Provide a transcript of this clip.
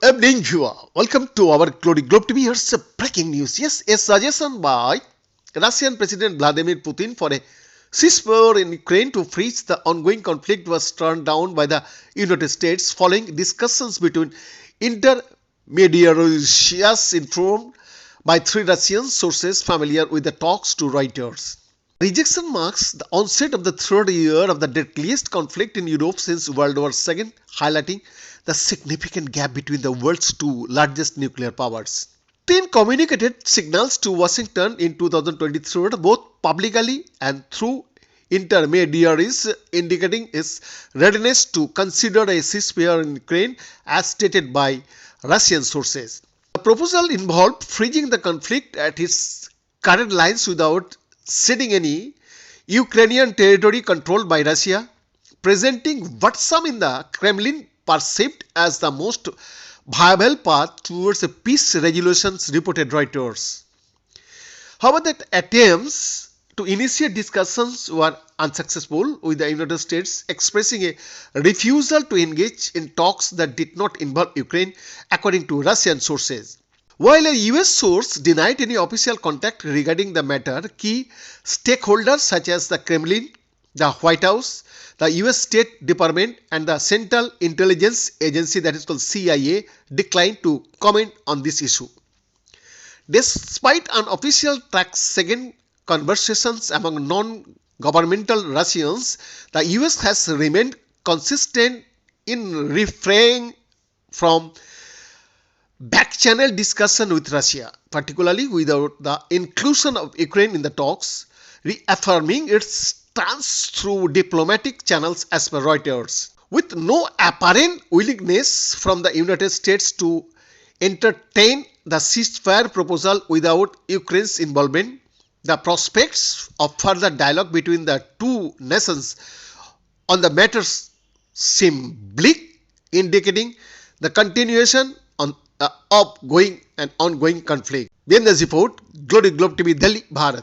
Evening viewer, welcome to our Glory Globe TV. Here's a breaking news. Yes, a suggestion by Russian President Vladimir Putin for a ceasefire in Ukraine to freeze the ongoing conflict was turned down by the United States following discussions between intermediaries informed by three Russian sources familiar with the talks to Reuters. Rejection marks the onset of the third year of the deadliest conflict in Europe since World War II, highlighting the significant gap between the world's two largest nuclear powers. Putin communicated signals to Washington in 2023, both publicly and through intermediaries, indicating his readiness to consider a ceasefire in Ukraine, as stated by Russian sources. The proposal involved freezing the conflict at its current lines without ceding any Ukrainian territory controlled by Russia, presenting what some in the Kremlin perceived as the most viable path towards a peace resolution, reported Reuters. However, that attempts to initiate discussions were unsuccessful, with the United States expressing a refusal to engage in talks that did not involve Ukraine, according to Russian sources. While a US source denied any official contact regarding the matter, key stakeholders such as the Kremlin, the White House, the US State Department and the Central Intelligence Agency, that is called CIA, declined to comment on this issue. Despite unofficial tracks, second conversations among non-governmental Russians, the US has remained consistent in refraining from back-channel discussion with Russia, particularly without the inclusion of Ukraine in the talks, reaffirming its stance through diplomatic channels, as per Reuters. With no apparent willingness from the United States to entertain the ceasefire proposal without Ukraine's involvement, the prospects of further dialogue between the two nations on the matter seem bleak, indicating the continuation of ongoing conflict. Business report, Glory Globe TV, Delhi, Bharat.